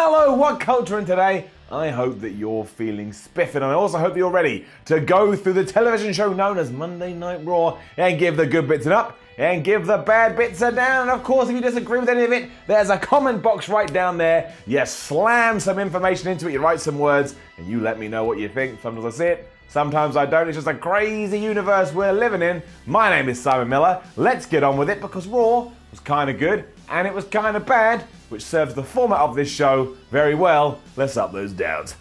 Hello, What Culture, and today I hope that you're feeling spiffing, and I also hope that you're ready to go through the television show known as Monday Night Raw and give the good bits an up and give the bad bits a down. And of course, if you disagree with any of it, there's a comment box right down there. You slam some information into it, you write some words, and you let me know what you think. Sometimes I see it, sometimes I don't. It's just a crazy universe we're living in. My name is Simon Miller. Let's get on with it, because Raw was kind of good and it was kind of bad, which serves the format of this show very well. Let's up those downs.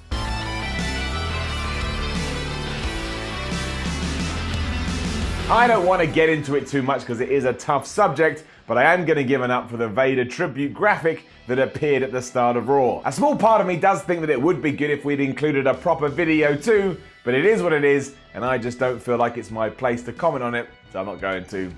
I don't want to get into it too much because it is a tough subject, but I am going to give an up for the Vader tribute graphic that appeared at the start of Raw. A small part of me does think that it would be good if we'd included a proper video too, but it is what it is, and I just don't feel like it's my place to comment on it, so I'm not going to.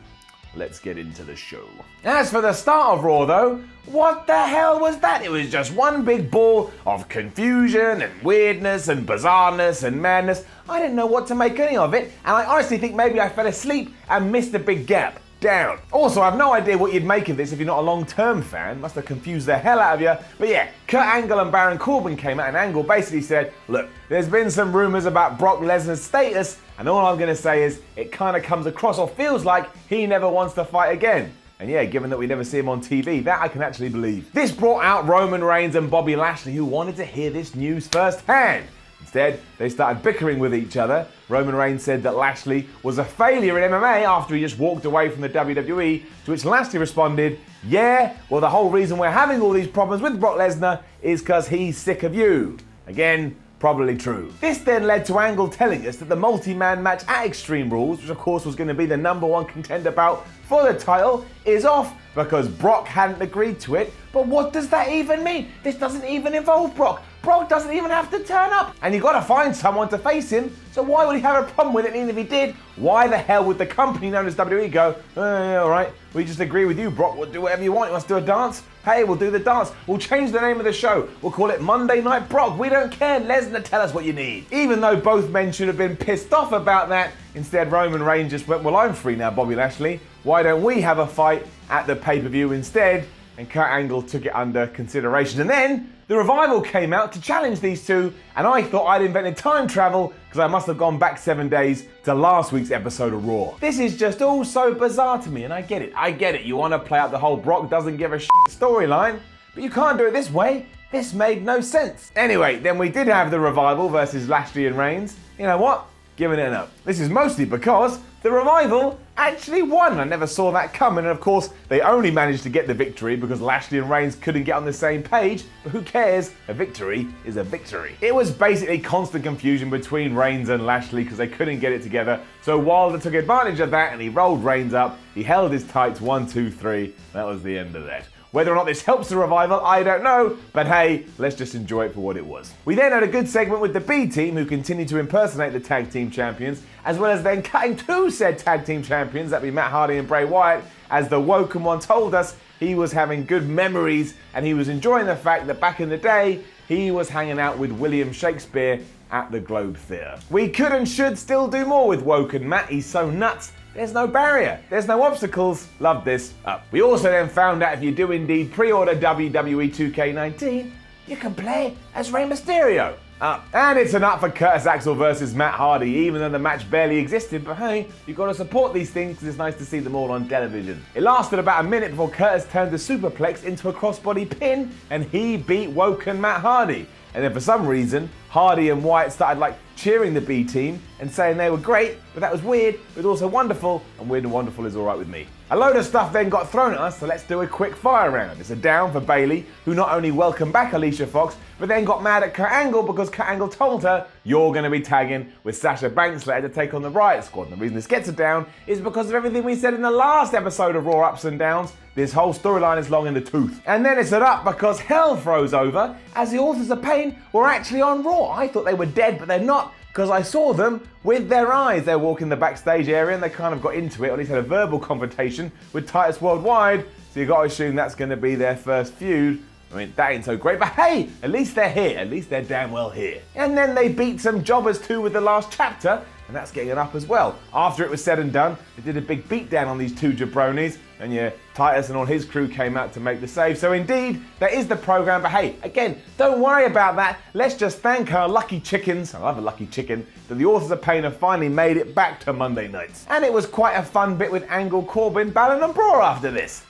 Let's get into the show. As for the start of Raw though, what the hell was that? It was just one big ball of confusion and weirdness and bizarreness and madness. I didn't know what to make any of it, and I honestly think maybe I fell asleep and missed a big gap down. Also, I have no idea what you'd make of this if you're not a long-term fan. Must have confused the hell out of you. But yeah, Kurt Angle and Baron Corbin came out, and Angle basically said, look, there's been some rumors about Brock Lesnar's status, and all I'm going to say is it kind of comes across or feels like he never wants to fight again. And yeah, given that we never see him on TV, that I can actually believe. This brought out Roman Reigns and Bobby Lashley, who wanted to hear this news firsthand. Instead, they started bickering with each other. Roman Reigns said that Lashley was a failure in MMA after he just walked away from the WWE, to which Lashley responded, yeah, well, the whole reason we're having all these problems with Brock Lesnar is because he's sick of you. Again, probably true. This then led to Angle telling us that the multi-man match at Extreme Rules, which of course was going to be the #1 contender bout for the title, is off because Brock hadn't agreed to it. But what does that even mean? This doesn't even involve Brock. Brock doesn't even have to turn up. And you've got to find someone to face him, so why would he have a problem with it? And even if he did, why the hell would the company known as WWE go, yeah, all right, we just agree with you, Brock, we'll do whatever you want. You want us to do a dance? Hey, we'll do the dance. We'll change the name of the show. We'll call it Monday Night Brock. We don't care. Lesnar, tell us what you need. Even though both men should have been pissed off about that, instead Roman Reigns just went, well, I'm free now, Bobby Lashley. Why don't we have a fight at the pay-per-view instead? And Kurt Angle took it under consideration. And then the Revival came out to challenge these two, and I thought I'd invented time travel because I must have gone back 7 days to last week's episode of Raw. This is just all so bizarre to me, and I get it. You want to play out the whole Brock doesn't give a shit storyline, but you can't do it this way. This made no sense. Anyway, then we did have the Revival versus Lashley and Reigns. You know what? Giving it an up. This is mostly because the Revival actually won. I never saw that coming, and of course, they only managed to get the victory because Lashley and Reigns couldn't get on the same page, but who cares? A victory is a victory. It was basically constant confusion between Reigns and Lashley because they couldn't get it together, so Wilder took advantage of that and he rolled Reigns up, he held his tights 1, 2, 3, that was the end of that. Whether or not this helps the Revival, I don't know, but hey, let's just enjoy it for what it was. We then had a good segment with the B team, who continued to impersonate the tag team champions, as well as then cutting to said tag team champions, that'd be Matt Hardy and Bray Wyatt, as the Woken One told us he was having good memories and he was enjoying the fact that back in the day, he was hanging out with William Shakespeare at the Globe Theatre. We could and should still do more with Woken Matt, he's so nuts. There's no barrier, there's no obstacles. Love this. Up. We also then found out if you do indeed pre-order WWE 2K19, you can play as Rey Mysterio. Up. And it's an up for Curtis Axel versus Matt Hardy, even though the match barely existed, but hey, you've got to support these things because it's nice to see them all on television. It lasted about a minute before Curtis turned the superplex into a crossbody pin and he beat Woken Matt Hardy. And then for some reason, Hardy and Wyatt started cheering the B team and saying they were great, but that was weird, but also wonderful, and weird and wonderful is all right with me. A load of stuff then got thrown at us, so let's do a quick fire round. It's a down for Bayley, who not only welcomed back Alicia Fox, but then got mad at Kurt Angle because Kurt Angle told her, you're going to be tagging with Sasha Banks later to take on the Riot Squad. And the reason this gets a down is because of everything we said in the last episode of Raw Ups and Downs. This whole storyline is long in the tooth. And then it's an up because hell froze over as the Authors of Pain were actually on Raw. I thought they were dead, but they're not, because I saw them with their eyes. They're walking the backstage area and they kind of got into it, or at least had a verbal confrontation with Titus Worldwide, so you got to assume that's going to be their first feud. I mean, that ain't so great, but hey, at least they're here. At least they're damn well here. And then they beat some jobbers too with the last chapter. and that's getting it up as well. After it was said and done, they did a big beatdown on these two jabronis, and yeah, Titus and all his crew came out to make the save. So indeed, that is the program, but hey, again, don't worry about that. Let's just thank our lucky chickens, I love a lucky chicken, that the Authors of Pain have finally made it back to Monday nights. And it was quite a fun bit with Angle, Corbin, Balor and Braun after this.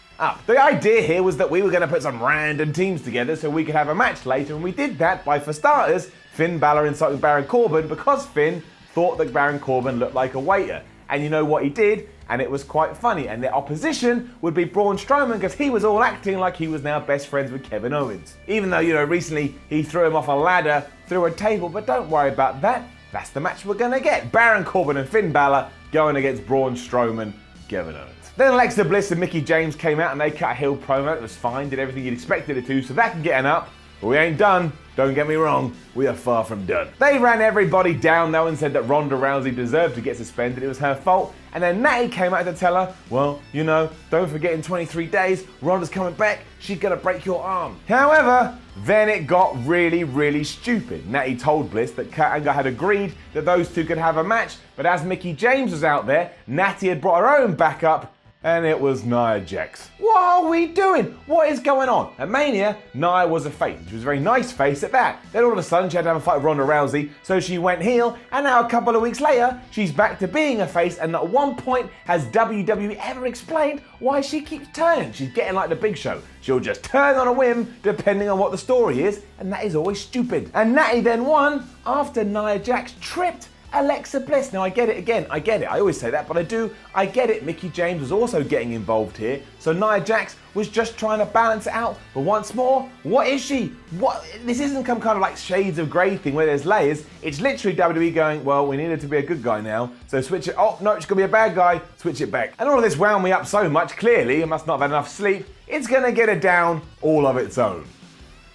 The idea here was that we were going to put some random teams together so we could have a match later, and we did that by, for starters, Finn Balor insulting Baron Corbin because Finn thought that Baron Corbin looked like a waiter. And you know what he did? And it was quite funny. And their opposition would be Braun Strowman because he was all acting like he was now best friends with Kevin Owens. Even though, recently he threw him off a ladder through a table, but don't worry about that. That's the match we're going to get. Baron Corbin and Finn Balor going against Braun Strowman, Kevin Owens. Then Alexa Bliss and Mickie James came out and they cut a heel promo. It was fine, did everything you'd expected it to, so that can get an up. But we ain't done. Don't get me wrong, we are far from done. They ran everybody down though and said that Ronda Rousey deserved to get suspended. It was her fault. And then Natty came out to tell her, well, don't forget in 23 days, Ronda's coming back. She's going to break your arm. However, then it got really, really stupid. Natty told Bliss that Kurt Angle had agreed that those two could have a match. But as Mickie James was out there, Natty had brought her own backup. And it was Nia Jax. What are we doing? What is going on? At Mania, Nia was a face. She was a very nice face at that. Then all of a sudden, she had to have a fight with Ronda Rousey, so she went heel, and now a couple of weeks later, she's back to being a face, and at one point, has WWE ever explained why she keeps turning? She's getting like the Big Show. She'll just turn on a whim, depending on what the story is, and that is always stupid. And Natty then won after Nia Jax tripped Alexa Bliss. Now I get it again, I get it. I always say that, but I get it. Mickie James was also getting involved here. So Nia Jax was just trying to balance it out. But once more, what is she? What? This isn't some kind of like Shades of Grey thing where there's layers. It's literally WWE going, well, we need her to be a good guy now. So switch it. Oh, no, she's going to be a bad guy. Switch it back. And all of this wound me up so much. Clearly, I must not have had enough sleep. It's going to get her down all of its own.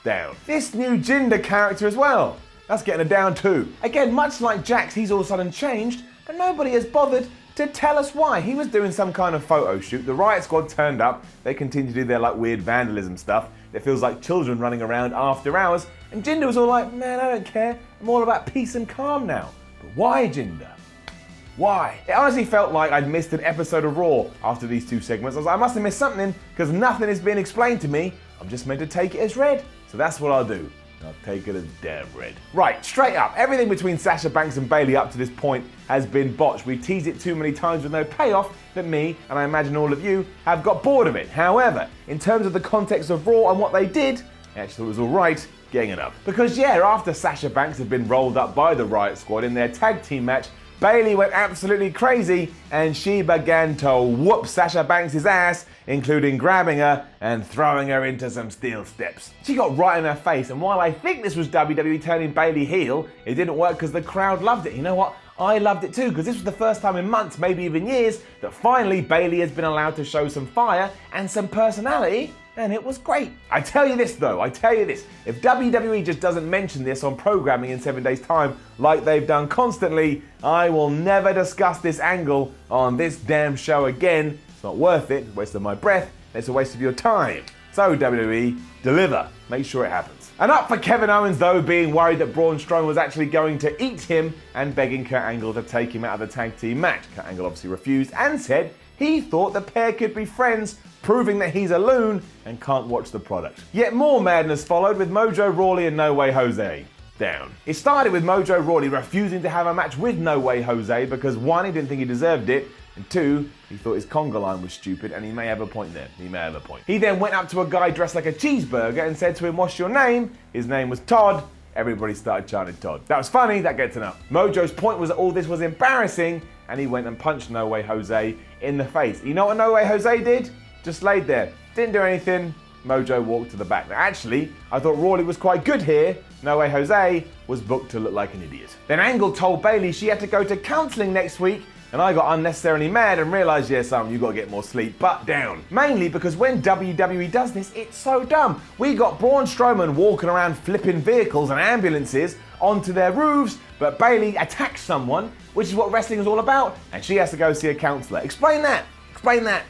Down. This new Jinder character as well. That's getting her down too. Again, much like Jax, he's all of a sudden changed, but nobody has bothered to tell us why. He was doing some kind of photo shoot. The Riot Squad turned up. They continue to do their like weird vandalism stuff. It feels like children running around after hours. And Jinder was all like, man, I don't care. I'm all about peace and calm now. But why Jinder? Why? It honestly felt like I'd missed an episode of Raw after these two segments. I was like, I must have missed something because nothing is being explained to me. I'm just meant to take it as read. So that's what I'll do. I'll take it as damn red. Right, straight up, everything between Sasha Banks and Bayley up to this point has been botched. We've teased it too many times with no payoff that me, and I imagine all of you, have got bored of it. However, in terms of the context of Raw and what they did, I actually thought it was alright getting it up. Because yeah, after Sasha Banks had been rolled up by the Riot Squad in their tag team match, Bayley went absolutely crazy and she began to whoop Sasha Banks' ass, including grabbing her and throwing her into some steel steps. She got right in her face, and while I think this was WWE turning Bayley heel, it didn't work because the crowd loved it. You know what? I loved it too, because this was the first time in months, maybe even years, that finally Bayley has been allowed to show some fire and some personality, and it was great. I tell you this though, if WWE just doesn't mention this on programming in 7 days' time, like they've done constantly, I will never discuss this angle on this damn show again. It's not worth it, waste of my breath, it's a waste of your time. So WWE, deliver, make sure it happens. And up for Kevin Owens though, being worried that Braun Strowman was actually going to eat him and begging Kurt Angle to take him out of the tag team match. Kurt Angle obviously refused and said he thought the pair could be friends, proving that he's a loon and can't watch the product. Yet more madness followed with Mojo Rawley and No Way Jose. Down. It started with Mojo Rawley refusing to have a match with No Way Jose because one, he didn't think he deserved it, and two, he thought his conga line was stupid, and he may have a point there. He then went up to a guy dressed like a cheeseburger and said to him, "What's your name?" His name was Todd. Everybody started chanting Todd. That was funny, that gets enough. Mojo's point was that all this was embarrassing, and he went and punched No Way Jose in the face. You know what No Way Jose did? Just laid there. Didn't do anything. Mojo walked to the back. Now actually, I thought Rawley was quite good here. No Way Jose was booked to look like an idiot. Then Angle told Bayley she had to go to counselling next week, and I got unnecessarily mad and realised, yeah, Sam, you got to get more sleep, but down. Mainly because when WWE does this, it's so dumb. We got Braun Strowman walking around flipping vehicles and ambulances onto their roofs, but Bayley attacks someone, which is what wrestling is all about, and she has to go see a counsellor. Explain that.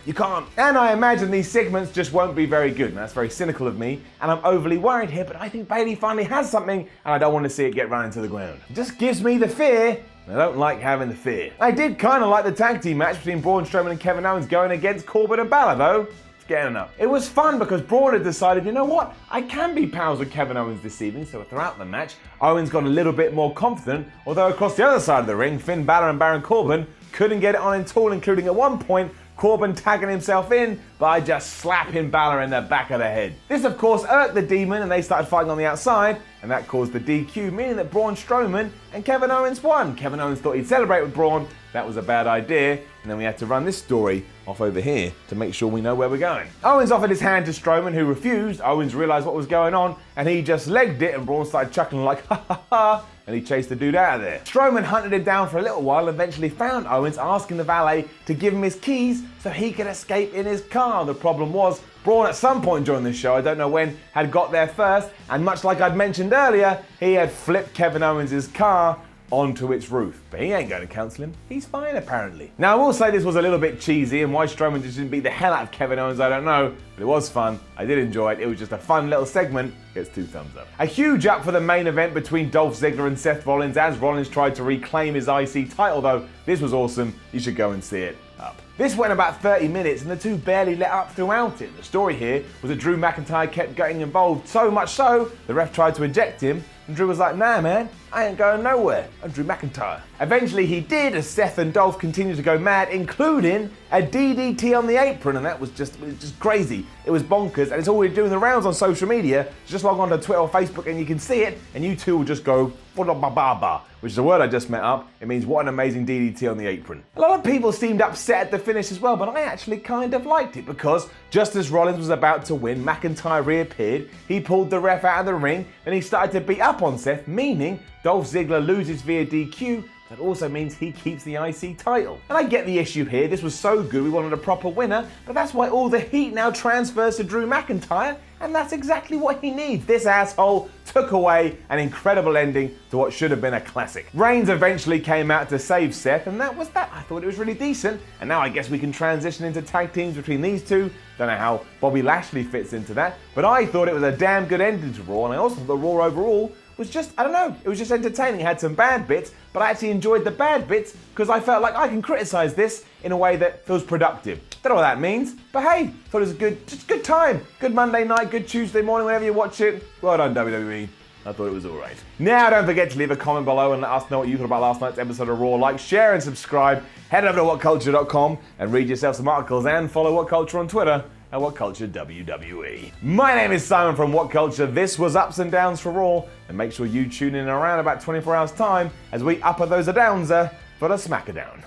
You can't. And I imagine these segments just won't be very good. And that's very cynical of me, and I'm overly worried here, but I think Bayley finally has something, and I don't want to see it get run into the ground. It just gives me the fear I don't like having the fear. I did kind of like the tag team match between Braun Strowman and Kevin Owens going against Corbin and Balor though. It's getting up. It was fun because Braun had decided, you know what, I can be pals with Kevin Owens this evening, so throughout the match, Owens got a little bit more confident, although across the other side of the ring, Finn Balor and Baron Corbin couldn't get it on at all, including at one point, Corbin tagging himself in by just slapping Balor in the back of the head. This of course irked the Demon and they started fighting on the outside, and that caused the DQ, meaning that Braun Strowman and Kevin Owens won. Kevin Owens thought he'd celebrate with Braun. That was a bad idea, and then we had to run this story off over here to make sure we know where we're going. Owens offered his hand to Strowman, who refused. Owens realized what was going on, and he just legged it, and Braun started chuckling like, ha ha ha, and he chased the dude out of there. Strowman hunted him down for a little while and eventually found Owens, asking the valet to give him his keys so he could escape in his car. The problem was, Braun at some point during this show, I don't know when, had got there first, and much like I'd mentioned earlier, he had flipped Kevin Owens' car onto its roof. But he ain't going to cancel him. He's fine, apparently. Now, I will say this was a little bit cheesy, and why Strowman just didn't beat the hell out of Kevin Owens, I don't know. But it was fun. I did enjoy it. It was just a fun little segment. Gets 2 thumbs up. A huge up for the main event between Dolph Ziggler and Seth Rollins as Rollins tried to reclaim his IC title, though. This was awesome. You should go and see it. Up. This went about 30 minutes and the two barely let up throughout it. The story here was that Drew McIntyre kept getting involved, so much so, the ref tried to eject him, and Drew was like, nah man, I ain't going nowhere. I'm Drew McIntyre. Eventually he did, as Seth and Dolph continued to go mad, including a DDT on the apron, and that was just crazy. It was bonkers, and it's already doing the rounds on social media. Just log on to Twitter or Facebook and you can see it, and you two will just go, which is a word I just made up. It means what an amazing DDT on the apron. A lot of people seemed upset at the finish as well, but I actually kind of liked it because just as Rollins was about to win, McIntyre reappeared, he pulled the ref out of the ring, and he started to beat up on Seth, meaning Dolph Ziggler loses via DQ. That also means he keeps the IC title. And I get the issue here, this was so good we wanted a proper winner, but that's why all the heat now transfers to Drew McIntyre, and that's exactly what he needs. This asshole took away an incredible ending to what should have been a classic. Reigns eventually came out to save Seth, and that was that. I thought it was really decent, and now I guess we can transition into tag teams between these two. Don't know how Bobby Lashley fits into that, but I thought it was a damn good ending to Raw, and I also thought the Raw overall was just, I don't know, it was just entertaining. It had some bad bits, but I actually enjoyed the bad bits because I felt like I can criticize this in a way that feels productive. Don't know what that means, but hey, thought it was just a good time. Good Monday night, good Tuesday morning, whenever you watch it. Well done, WWE. I thought it was all right. Now, don't forget to leave a comment below and let us know what you thought about last night's episode of Raw. Like, share, and subscribe. Head over to WhatCulture.com and read yourself some articles, and follow WhatCulture on Twitter at WhatCulture WWE. My name is Simon from WhatCulture. This was Ups and Downs for Raw, and make sure you tune in around about 24 hours time as we upper those a downs for the Smackadown.